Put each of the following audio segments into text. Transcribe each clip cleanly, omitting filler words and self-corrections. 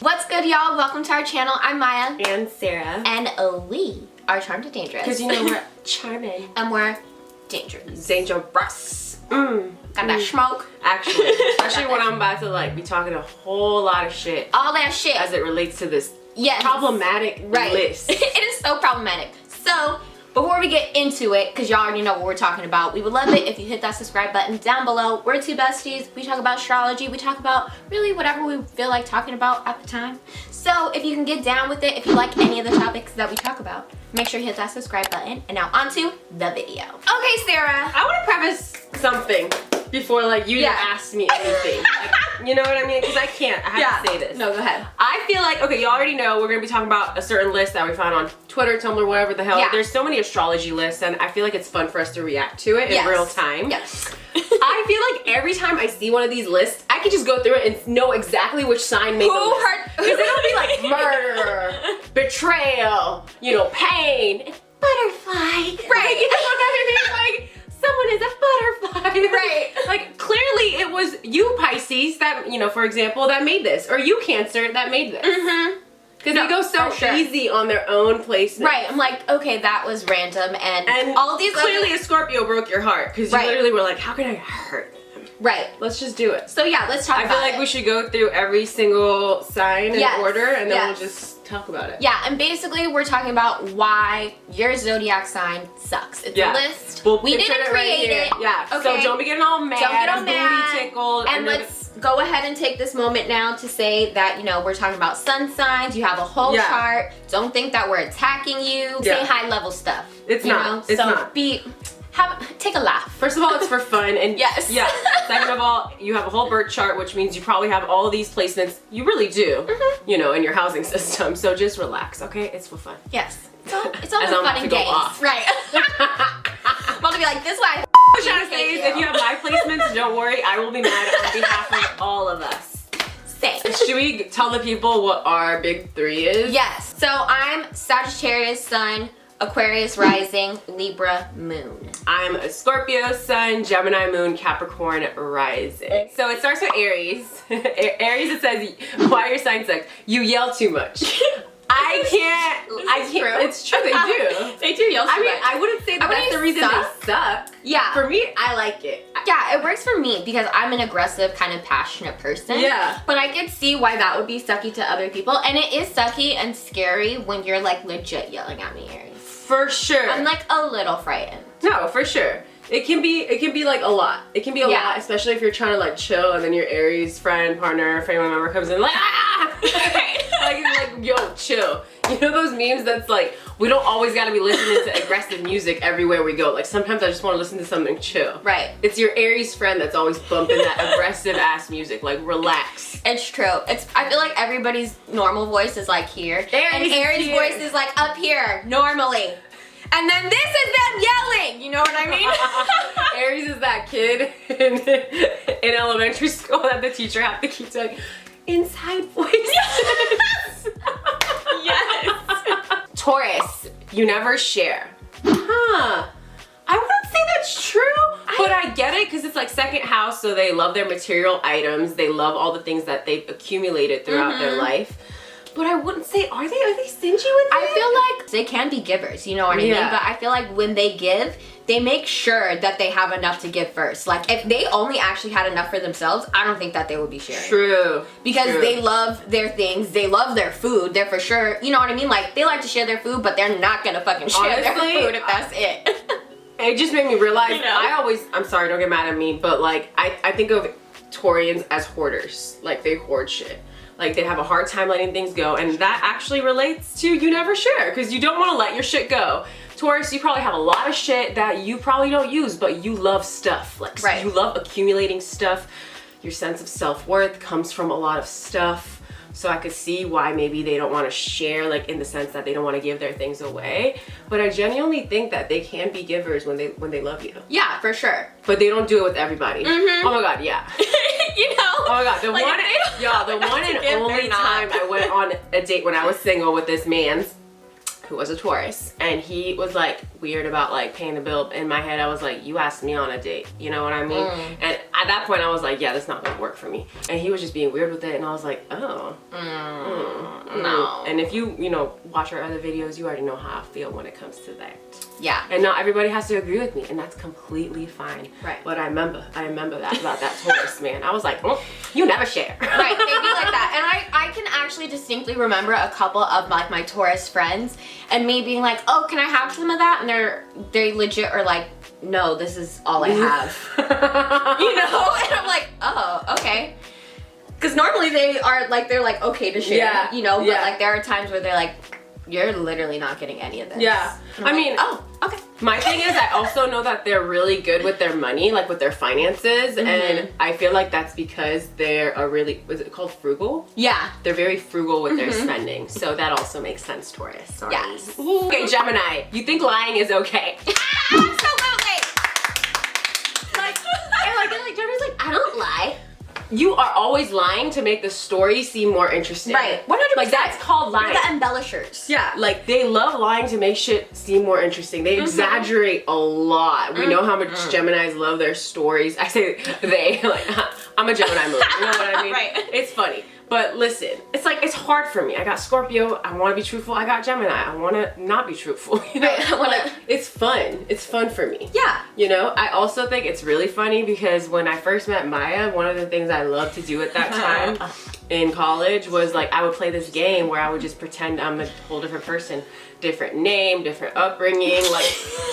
What's good, y'all? Welcome to our channel. I'm Maya. And Sarah. And we are charmed and dangerous. Because you know we're charming. And we're dangerous. Dangerous. Got that smoke. Actually. Especially when I'm about to like be talking a whole lot of shit. All that shit. As it relates to this problematic right. list. It is so problematic. So, before we get into it, because y'all already know what we're talking about, we would love it if you hit that subscribe button down below. We're two besties. We talk about astrology. We talk about really whatever we feel like talking about at the time. So if you can get down with it, if you like any of the topics that we talk about, make sure you hit that subscribe button. And now onto the video. Okay, Sarah. I want to preface something before like you ask me anything. Like, you know what I mean? Because I can't. I have to say this. No, go ahead. I feel like, okay, you already know we're going to be talking about a certain list that we found on Twitter, Tumblr, whatever the hell. Yeah. There's so many astrology lists and I feel like it's fun for us to react to it in real time. Yes. I feel like every time I see one of these lists, I can just go through it and know exactly which sign made the list. Because it'll be like murder, betrayal, you know, pain, butterfly. Right. You know what I mean? Like, someone is a butterfly. Right. Like, clearly it was you, Pisces, that, you know, for example, that made this. Or you, Cancer, that made this. Mm-hmm. Because they go so easy on their own placement. Right, I'm like, okay, that was random, and all these clearly a Scorpio broke your heart, because you literally were like, how can I hurt them? Right. Let's just do it. So yeah, let's talk about it. I feel like we should go through every single sign in order, and then we'll just talk about it. Yeah, and basically we're talking about why your zodiac sign sucks. It's a list. Well, we didn't create it. Yeah, okay. So don't be getting all mad. Don't get all mad. Booty tickled. And let's go ahead and take this moment now to say that, you know, we're talking about sun signs. You have a whole chart. Don't think that we're attacking you. Say high level stuff. It's not. It's not. Take a laugh. First of all, it's for fun, and yeah. Second of all, you have a whole birth chart, which means you probably have all of these placements. You really do, you know, in your housing system. So just relax, okay? It's for fun. Yes. It's all fun and games. Right. I'm about to be like, this is why what I'm trying to say is if you have my placements, don't worry, I will be mad on behalf of all of us. Same. Should we tell the people what our big three is? Yes. So I'm Sagittarius sun, Aquarius rising, Libra moon. I'm a Scorpio sun, Gemini moon, Capricorn rising. So it starts with Aries. Aries, it says, why your sign sucks? You yell too much. I can't. It's true, they do. They do yell too much. I mean, I wouldn't say that that's the reason they suck. Yeah. For me, I like it. Yeah, it works for me because I'm an aggressive, kind of passionate person. Yeah. But I could see why that would be sucky to other people. And it is sucky and scary when you're like legit yelling at me, Aries. For sure. I'm like a little frightened. No, for sure. It can be like a lot. It can be a lot, especially if you're trying to like chill and then your Aries friend, partner, family member comes in like, ah! like, yo, chill. You know those memes that's like, we don't always gotta be listening to aggressive music everywhere we go. Like sometimes I just wanna listen to something chill. Right. It's your Aries friend that's always bumping that aggressive ass music. Like relax. It's true. I feel like everybody's normal voice is like here. And Aries' voice is like up here, normally. And then this is them yelling, you know what I mean? Aries is that kid in elementary school that the teacher had to keep saying, inside voice. Yes. Taurus, you never share. Huh. I wouldn't say that's true, but I get it because it's like second house, so they love their material items. They love all the things that they've accumulated throughout their life. But I wouldn't say, are they stingy with it? I feel like they can be givers, you know what I mean? But I feel like when they give, they make sure that they have enough to give first. Like if they only actually had enough for themselves, I don't think that they would be sharing. True. Because they love their things, they love their food, they're for sure, you know what I mean? Like they like to share their food, but they're not gonna fucking share their food if that's it. It just made me realize, you know? I'm sorry, don't get mad at me, but like I think of Taurians as hoarders. Like they hoard shit. Like they have a hard time letting things go, and that actually relates to you never share because you don't want to let your shit go. Taurus, you probably have a lot of shit that you probably don't use, but you love stuff. Like you love accumulating stuff. Your sense of self-worth comes from a lot of stuff. So I could see why maybe they don't want to share, like in the sense that they don't want to give their things away. But I genuinely think that they can be givers when they love you. Yeah, for sure. But they don't do it with everybody. Oh my god, yeah. You know? Oh my god, the one and only time I went on a date when I was single with this man, who was a Taurus, and he was like weird about like paying the bill. In my head, I was like, you asked me on a date, you know what I mean? And at that point I was like, yeah, that's not gonna work for me. And he was just being weird with it, and I was like, oh, no. And if you know, watch our other videos, you already know how I feel when it comes to that. Yeah. And not everybody has to agree with me, and that's completely fine. Right. But I remember that about that Taurus, man. I was like, oh, you never share. Right, they be like that. And I can actually distinctly remember a couple of like my Taurus friends and me being like, oh, can I have some of that? And they legit are like, no, this is all I have. You know? And I'm like, oh, okay. Because normally they're like okay to share, yeah, you know, but like there are times where they're like, you're literally not getting any of this. Yeah. I mean, oh, okay. My thing is, I also know that they're really good with their money, like with their finances, and I feel like that's because they're was it called frugal? Yeah. They're very frugal with their spending, so that also makes sense, Taurus. Sorry. Yes. Okay, Gemini, you think lying is okay? Absolutely. Like Gemini's like, I don't lie. You are always lying to make the story seem more interesting. Right. 100%. Like, that's called lying. You're the embellishers. Yeah, like they love lying to make shit seem more interesting. They exaggerate a lot. We know how much Geminis love their stories. I say they, like, I'm a Gemini moon. You know what I mean? Right. It's funny. But listen, it's like, it's hard for me. I got Scorpio, I want to be truthful. I got Gemini, I want to not be truthful. You know? Right. I wanna... Like, it's fun. It's fun for me. Yeah. You know, I also think it's really funny because when I first met Maya, one of the things I loved to do at that time in college was like, I would play this game where I would just pretend I'm a whole different person. Different name, different upbringing, like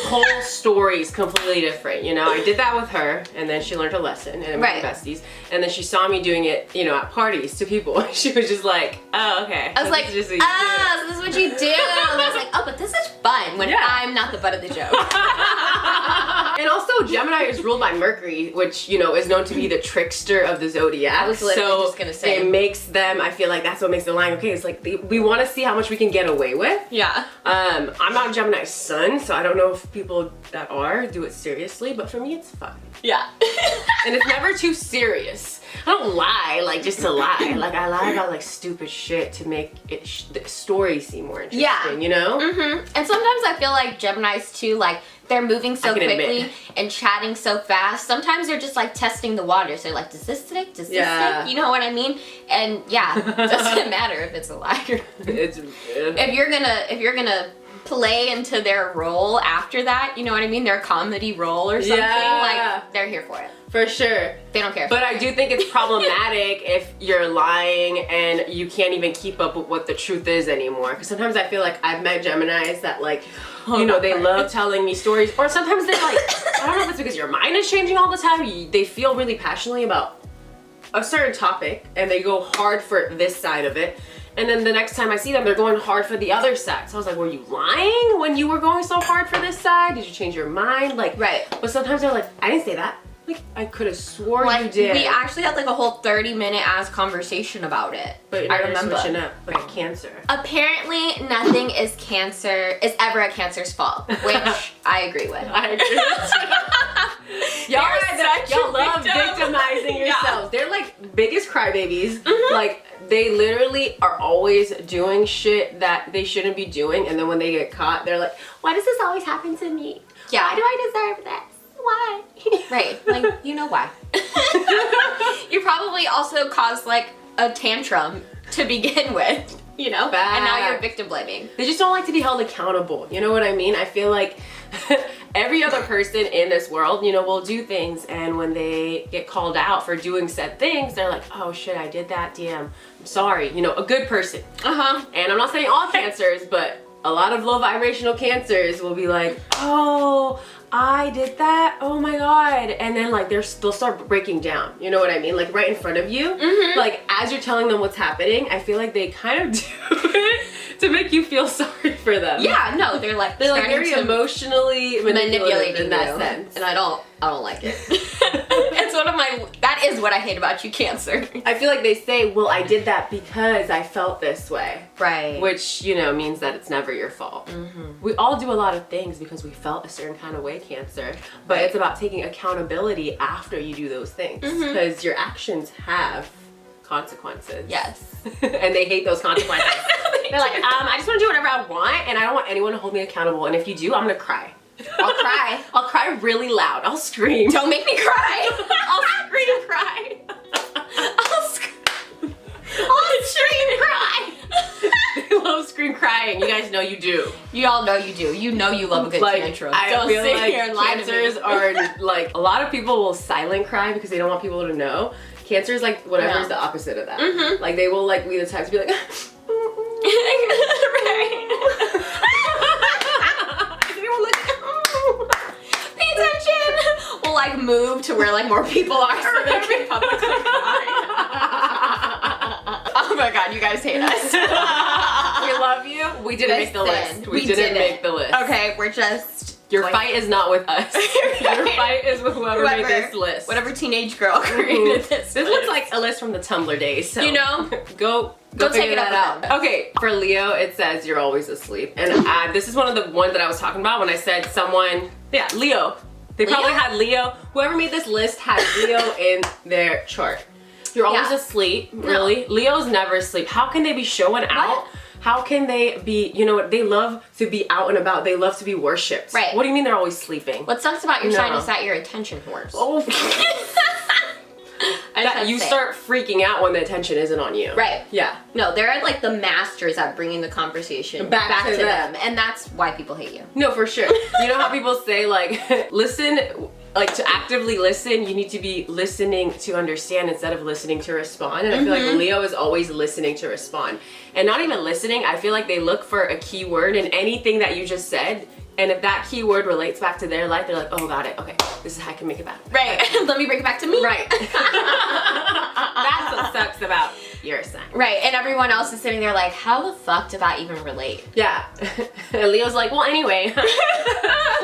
whole stories completely different, you know? I did that with her, and then she learned her lesson, and we were besties. And then she saw me doing it, you know, at parties to people. She was just like, oh, okay. I was like, this is so this is what you do. And I was like, oh, but this is fun when I'm not the butt of the joke. And also, Gemini is ruled by Mercury, which, you know, is known to be the trickster of the Zodiac. I was literally just gonna say. It makes them, I feel like that's what makes the line okay. It's like, we want to see how much we can get away with. Yeah. I'm not Gemini sun, so I don't know if people that are do it seriously, but for me it's fun. Yeah. And it's never too serious. I don't lie like just to lie. Like I lie about like stupid shit to make it the story seem more interesting, you know? And sometimes I feel like Geminis too, like they're moving so quickly and chatting so fast. Sometimes they're just like testing the waters. They're like, does this stick? Does this stick? You know what I mean? And yeah, it doesn't matter if it's a liar. If you're gonna play into their role after that, you know what I mean? Their comedy role or something, like they're here for it. For sure. They don't care. But I do think it's problematic if you're lying and you can't even keep up with what the truth is anymore. Because sometimes I feel like I've met Geminis that like, you know, they love telling me stories. Or sometimes they're like, I don't know if it's because your mind is changing all the time. They feel really passionately about a certain topic and they go hard for this side of it. And then the next time I see them, they're going hard for the other side. So I was like, were you lying when you were going so hard for this side? Did you change your mind? Like, but sometimes they're like, I didn't say that. Like, I could have swore you did. We actually had like a whole 30-minute ass conversation about it. But I remember switching up like a Cancer. Apparently, nothing is ever a Cancer's fault, which I agree with. I agree with y'all love victimizing yourselves. They're like biggest crybabies. Like they literally are always doing shit that they shouldn't be doing, and then when they get caught, they're like, "Why does this always happen to me? Yeah. Why do I deserve this? Why?" Right, like you know why. You probably also caused like a tantrum to begin with, you know? Facts. And now you're victim blaming. They just don't like to be held accountable. You know what I mean? I feel like every other person in this world, you know, will do things, and when they get called out for doing said things, they're like, oh shit, I did that, damn, I'm sorry. You know, a good person. And I'm not saying all Cancers, but a lot of low vibrational Cancers will be like, oh, I did that, oh my god, and then like they'll start breaking down, you know what I mean, like right in front of you. Like as you're telling them what's happening, I feel like they kind of do it to make you feel sorry for them. Yeah, no, they're like very emotionally manipulative in that sense, and I don't like it. It's one of that is what I hate about you, Cancer. I feel like they say, well, I did that because I felt this way. Right. Which, you know, means that it's never your fault. We all do a lot of things because we felt a certain kind of way, Cancer. But it's about taking accountability after you do those things. Because your actions have consequences. Yes. And they hate those consequences. They're like, I just want to do whatever I want, and I don't want anyone to hold me accountable. And if you do, I'm gonna cry. I'll cry. I'll cry really loud. I'll scream. Don't make me cry. I'll scream cry. I'll scream cry. I love scream crying. You guys know you do. You all know you do. You know you love a good tantrum. I Don't feel sit like here and lie to me. cancers are like, a lot of people will silent cry because they don't want people to know. Cancer is like whatever is the opposite of that. Mm-hmm. Like they will like be the type to be like, Right. Pay attention. We'll like move to where like more people are so they can publicly cry. Oh my god, you guys hate us. we love you. We didn't make the list. We didn't make the list. Okay, we're just... Your fight is not with us. Your fight is with whoever made this list. Whatever teenage girl created this. This looks like a list from the Tumblr days. So you know? Go take it that up. Okay, for Leo, it says you're always asleep. And this is one of the ones that I was talking about when I said someone, Leo. They probably had Leo. Whoever made this list had Leo in their chart. You're always asleep, really. No. Leo's never asleep. How can they be showing out? How can they be, you know what, they love to be out and about. They love to be worshipped. Right. What do you mean they're always sleeping? What sucks about your sign is that you're attention whores. Oh. That you start freaking out when the attention isn't on you. Right. Yeah. No, they're like the masters at bringing the conversation back to them. And that's why people hate you. No, for sure. You know how people say like, listen, like to actively listen, you need to be listening to understand instead of listening to respond. And I feel like Leo is always listening to respond. And not even listening, I feel like they look for a key word in anything that you just said. And if that keyword relates back to their life, they're like, oh, got it. Okay, this is how I can make it back. Right. Let me bring it back to me. Right. That's what sucks about your sign. Right. And everyone else is sitting there like, how the fuck did that even relate? Yeah. And Leo's like, well, anyway. So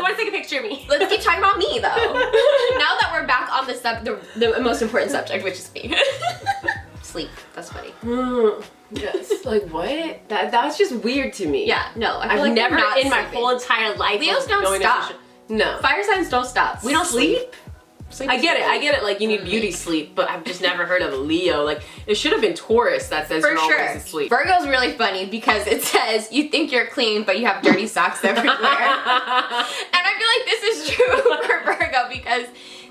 want to take a picture of me. Let's keep talking about me, though. Now that we're back on the most important subject, which is me. Sleep. That's funny. Yes. Like what? That was just weird to me. Yeah. No. I feel I've like never not in my sleeping. whole entire life. Leos don't stop. No. Fire signs don't stop. We don't sleep. I get it. Like you need beauty sleep, but I've just never heard of a Leo. Like it should have been Taurus that says you're always asleep. Virgo's really funny because it says you think you're clean, but you have dirty socks everywhere. And I feel like this is true for Virgo because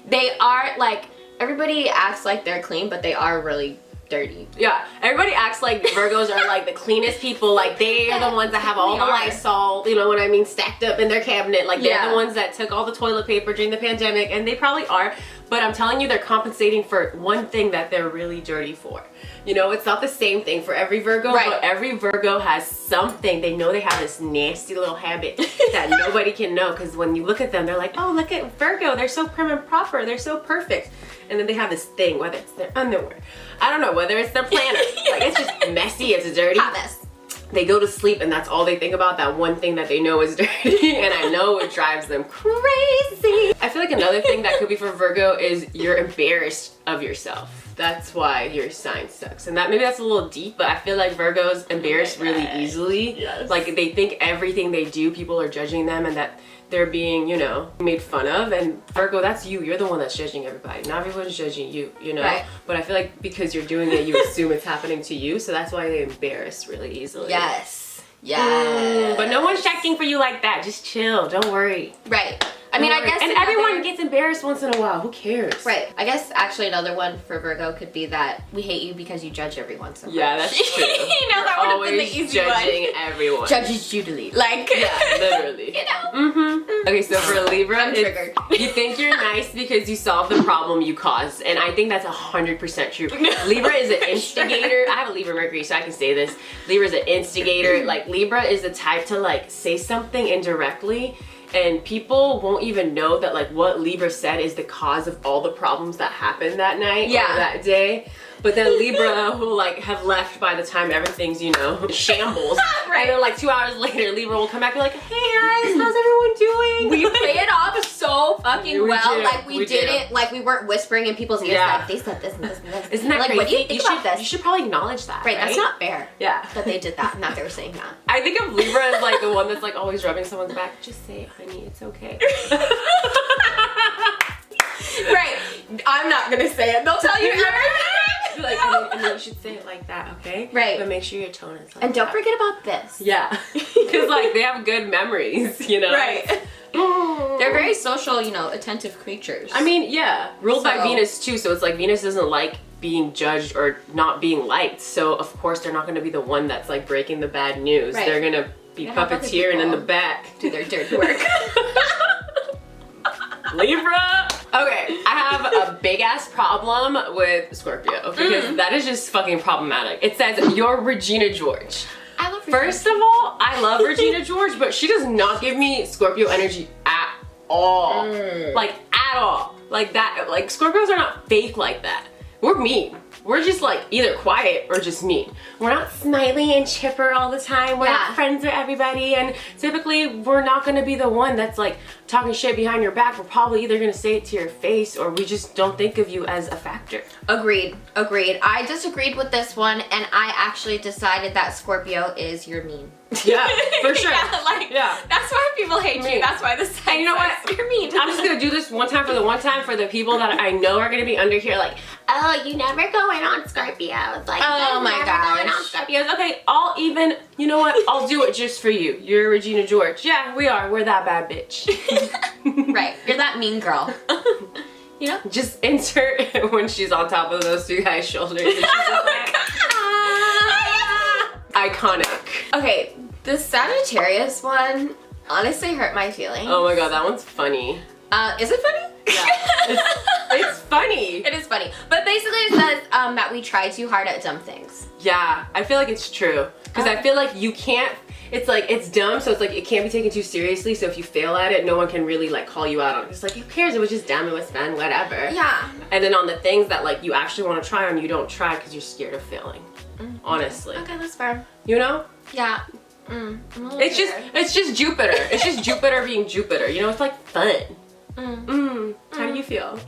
they are like, everybody acts like they're clean, but they are really dirty. Yeah, everybody acts like Virgos are like the cleanest people. Like they are the ones that have all the Lysol, you know what I mean, stacked up in their cabinet. Like they're the ones that took all the toilet paper during the pandemic, and they probably are. But I'm telling you, they're compensating for one thing that they're really dirty for. You know, it's not the same thing for every Virgo, but every Virgo has something. They know they have this nasty little habit that nobody can know, because when you look at them, they're like, oh, look at Virgo. They're so prim and proper. They're so perfect. And then they have this thing, whether it's their underwear, I don't know, whether it's their planner. Like, it's just messy, it's dirty. Hot mess. They go to sleep and that's all they think about, that one thing that they know is dirty. And I know it drives them crazy. I feel like another thing that could be for Virgo is you're embarrassed of yourself. That's why your sign sucks. And that maybe that's a little deep, but I feel like Virgos embarrass really easily. Yes. Like they think everything they do, people are judging them and that they're being, you know, made fun of. And Virgo, that's you. You're the one that's judging everybody. Not everyone's judging you, you know? Right. But I feel like because you're doing it, you assume it's happening to you. So that's why they embarrass really easily. Yes. Yeah. But no one's checking for you like that. Just chill. Don't worry. Right. I mean, I guess and everyone gets embarrassed once in a while. Who cares? Right. I guess actually another one for Virgo could be that we hate you because you judge everyone so much. Yeah, that's true. You know, that would have been the easy one. Judging everyone. Judges Julie. Like, yeah, literally. You know? Okay, so for Libra, I'm triggered. You think you're nice because you solve the problem you caused. And I think that's 100% true. Libra is an instigator. I have a Libra Mercury, so I can say this. Libra is an instigator. Like, Libra is the type to like say something indirectly, and people won't even know that like what Libra said is the cause of all the problems that happened that night or that day. But then Libra will like have left by the time everything's, you know, shambles. And then like 2 hours later, Libra will come back and be like, hey guys, how's everyone doing? We play it off so fucking well. Like we didn't, like we weren't whispering in people's ears like they said this and this and this. Isn't that like, crazy? What do you think about this? You should probably acknowledge that. Right, that's not fair. Yeah. That they did that, not they were saying that. I think of Libra as like the one that's like always rubbing someone's back. Just say it, honey, it's okay. Right. I'm not gonna say it. They'll tell you everything. Like, and then you should say it like that, okay? Right. But make sure your tone is like And don't that. forget about this. Yeah. Because, like, they have good memories, you know? Right. They're very social, you know, attentive creatures. I mean, yeah. Ruled by So- Venus, too. So it's like Venus doesn't like being judged or not being liked. So, of course, they're not going to be the one that's, like, breaking the bad news. Right. They're going to be Gonna have other puppeteering in the people back. do their dirty work. Libra. Okay, I have a big ass problem with Scorpio because that is just fucking problematic. It says you're Regina George. I love First of all, I love Regina George, but she does not give me Scorpio energy at all. Like at all. Like that. Like Scorpios are not fake like that. We're mean. We're just like either quiet or just mean. We're not smiley and chipper all the time. We're not friends with everybody, and typically we're not gonna be the one that's like talking shit behind your back. We're probably either gonna say it to your face or we just don't think of you as a factor. Agreed. I disagreed with this one, and I actually decided that Scorpio is you're mean. Yeah, for sure. Yeah, that's why people hate Me. you. That's why this And you know what? You're mean. I'm just gonna do this one time for the people that I know are gonna be under here like, oh, you never go in on Scorpios. Like, oh my going on gosh. Scorpios. Okay, I'll even, you know what? I'll do it just for you. You're Regina George. Yeah, we are. We're that bad bitch. Right. You're that mean girl. You know? Just insert when she's on top of those two guys' shoulders. And she's just like, iconic. Okay, the Sagittarius one honestly hurt my feelings. Oh my god, that one's funny. Is it funny? Yeah. It's funny. It is funny. But basically it says that we try too hard at dumb things. Yeah, I feel like it's true. Because I feel like you can't, it's like, it's dumb, so it's like, it can't be taken too seriously, so if you fail at it, no one can really like call you out on it. It's like, who cares, it was just dumb, it was fun, whatever. Yeah. And then on the things that like you actually want to try on, you don't try because you're scared of failing. Honestly. Okay, that's fair. You know? Yeah. It's just Jupiter. It's just Jupiter being Jupiter. You know, it's like fun. How do you feel?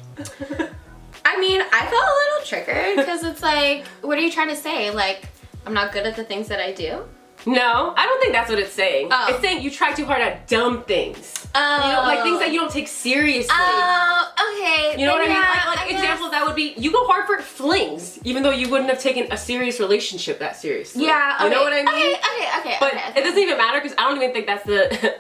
I mean, I felt a little triggered because it's like, what are you trying to say? Like, I'm not good at the things that I do? No, I don't think that's what it's saying. Oh. It's saying you try too hard at dumb things. Oh. You know, like things that you don't take seriously. Oh, okay. You know what I mean? Yeah, Like I examples that would be, you go hard for flings, even though you wouldn't have taken a serious relationship that seriously. Yeah, okay. You know what I mean? Okay. But it doesn't even matter because I don't even think that's the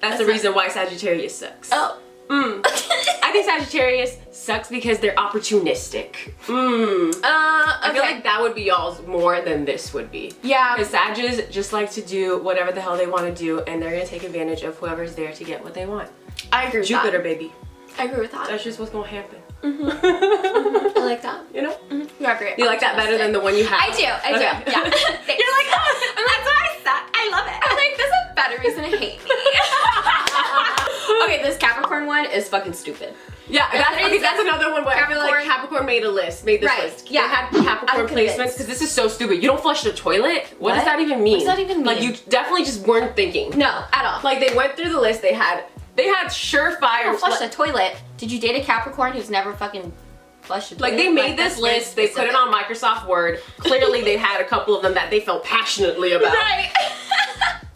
that's the reason why Sagittarius sucks. Oh. I think Sagittarius sucks because they're opportunistic. I feel like that would be y'all's more than this would be. Yeah. Because Sagittarius just like to do whatever the hell they want to do, and they're gonna take advantage of whoever's there to get what they want. I agree with Jupiter, that. baby. I agree with that. That's just what's gonna happen. I like that. You know? You You like that better than the one you have? I do. Okay. Yeah. You're like, oh, I'm like, that's why I suck. I love it. I'm like, this is a better reason to hate me. Okay, this Capricorn one is fucking stupid. Yeah, that's another one where I feel like Capricorn made this list. Yeah. They had Capricorn placements because this is so stupid. You don't flush the toilet? What does that even mean? What does that even mean? Like, you definitely just weren't thinking. No, at all. Like, they went through the list, they had surefire. Don't flush the toilet. Did you date a Capricorn who's never fucking flushed the toilet? Like, they made this list, they put it on Microsoft Word. Clearly, they had a couple of them that they felt passionately about. Right.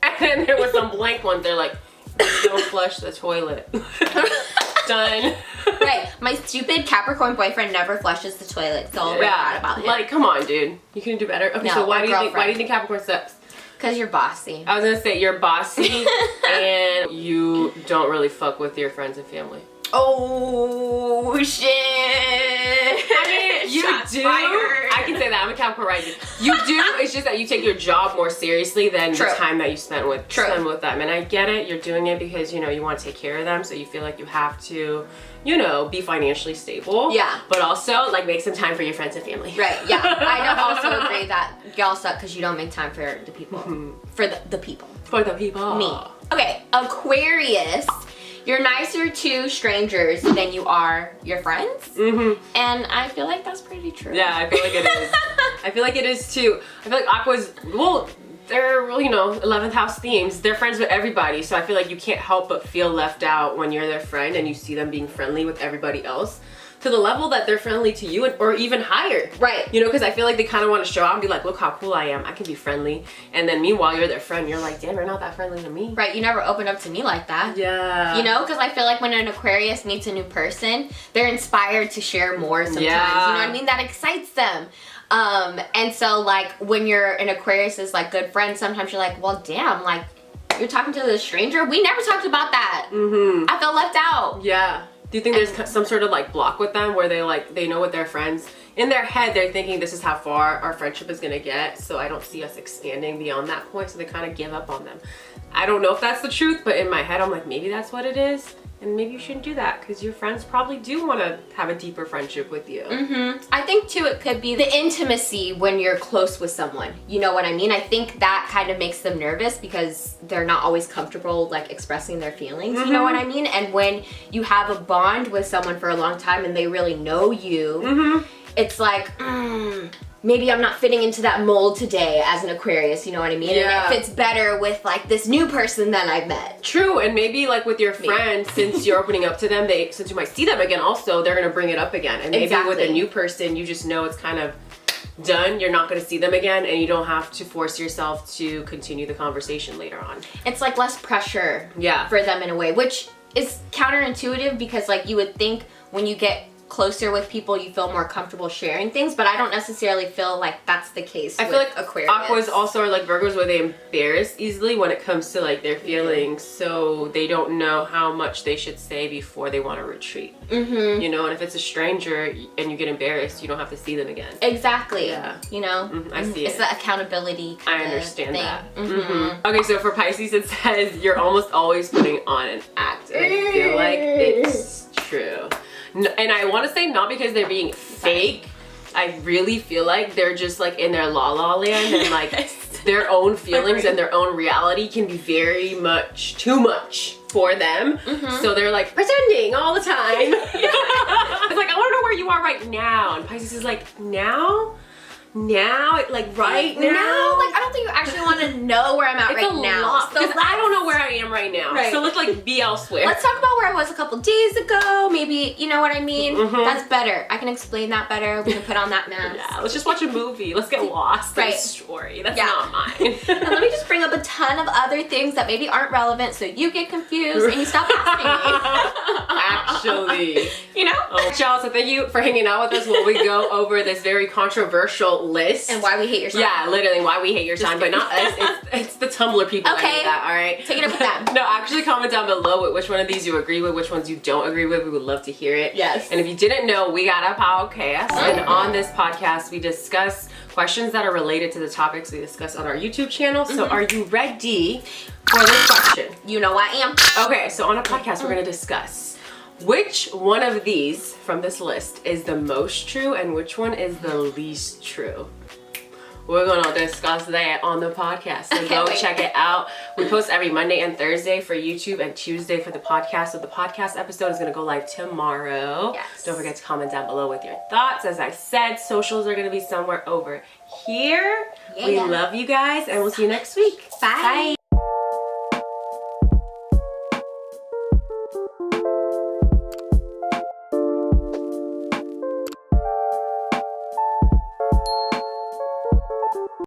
And then there was some blank ones, they're like, don't flush the toilet. Done. Right. My stupid Capricorn boyfriend never flushes the toilet, so I'll write that about him. Like, come on, dude. You can do better. Okay, No, so why my do you think Capricorn sucks? Because you're bossy. I was gonna say you're bossy and you don't really fuck with your friends and family. Oh shit! I mean, you Shots do. fired. I can say that. I'm a Capricorn rising. You do. It's just that you take your job more seriously than the time that you spend with them. And I get it. You're doing it because you want to take care of them, so you feel like you have to, be financially stable. Yeah. But also like make some time for your friends and family. Right. Yeah. I also agree that y'all suck because you don't make time for the people. For the people. For the people. Me. Okay. Aquarius. You're nicer to strangers than you are your friends. And I feel like that's pretty true. Yeah, I feel like it is. I feel like it is too. I feel like Aqua's, they're, 11th house themes. They're friends with everybody. So I feel like you can't help but feel left out when you're their friend and you see them being friendly with everybody else. to the level that they're friendly to you, or even higher. Right. You know, because I feel like they kind of want to show out and be like, look how cool I am. I can be friendly. And then meanwhile, you're their friend. You're like, damn, you're not that friendly to me. Right, you never opened up to me like that. Yeah. You know, because I feel like when an Aquarius meets a new person, they're inspired to share more sometimes. Yeah. You know what I mean? That excites them. And so like when you're an Aquarius is like good friend, sometimes you're like, well, damn, like you're talking to this stranger. We never talked about that. I felt left out. Yeah. Do you think there's some sort of like block with them where they know with their friends? In their head, they're thinking this is how far our friendship is gonna get, so I don't see us expanding beyond that point, so they kind of give up on them. I don't know if that's the truth, but in my head, I'm like, maybe that's what it is. And maybe you shouldn't do that because your friends probably do want to have a deeper friendship with you. I think too it could be the intimacy when you're close with someone. You know what I mean? I think that kind of makes them nervous because they're not always comfortable like expressing their feelings. You know what I mean? And when you have a bond with someone for a long time and they really know you, it's like, maybe I'm not fitting into that mold today as an Aquarius, you know what I mean? Yeah. And it fits better with like this new person that I've met. True, and maybe like with your friends, since you're opening up to them, since you might see them again also, they're gonna bring it up again. And maybe with a new person, you just know it's kind of done. You're not gonna see them again, and you don't have to force yourself to continue the conversation later on. It's like less pressure for them in a way, which is counterintuitive because like you would think when you get closer with people you feel more comfortable sharing things, but I don't necessarily feel like that's the case. I feel like Aquarius. Aquas also are like Virgos where they embarrass easily when it comes to like their feelings, so they don't know how much they should say before they want to retreat. You know, and if it's a stranger and you get embarrassed, you don't have to see them again. Exactly. Yeah. You know? I see it's it. the accountability I understand thing. that. Okay, so for Pisces it says you're almost always putting on an act, and I feel like it's true. And I want to say not because they're being fake. I really feel like they're just like in their la la land, and like their own feelings and their own reality can be very much too much for them. So they're like pretending all the time. It's like, I want to know where you are right now. And Pisces is like, now? Like right now? Like I don't think you actually want to know where I'm at right now. Because I don't know where I am right now. Right. So let's like be elsewhere. Let's talk about where I was a couple days ago. Maybe, you know what I mean? That's better. I can explain that better. We can put on that mask. Yeah, let's just watch a movie. Let's get lost in a story. That's not mine. And let me just bring up a ton of other things that maybe aren't relevant so you get confused and you stop asking me. Actually. You know? Oh, y'all, so thank you for hanging out with us while we go over this very controversial list. And why we hate your sign. Yeah, literally why we hate your sign, but not us. It's the Tumblr people that hate that, all right? Take it up with them. No, actually comment down below with which one of these you agree with, which ones you don't agree with. We would love to hear it. Yes. And if you didn't know, we got a podcast. And on this podcast, we discuss questions that are related to the topics we discuss on our YouTube channel. So are you ready for this question? You know I am. Okay, so on a podcast, we're gonna discuss which one of these from this list is the most true and which one is the least true. We're gonna discuss that on the podcast, so go check it out. We post every Monday and Thursday for YouTube and Tuesday for the podcast. So the podcast episode is gonna go live tomorrow. Yes. Don't forget to comment down below with your thoughts. As I said, socials are gonna be somewhere over here. We love you guys, and we'll see you next week. Bye.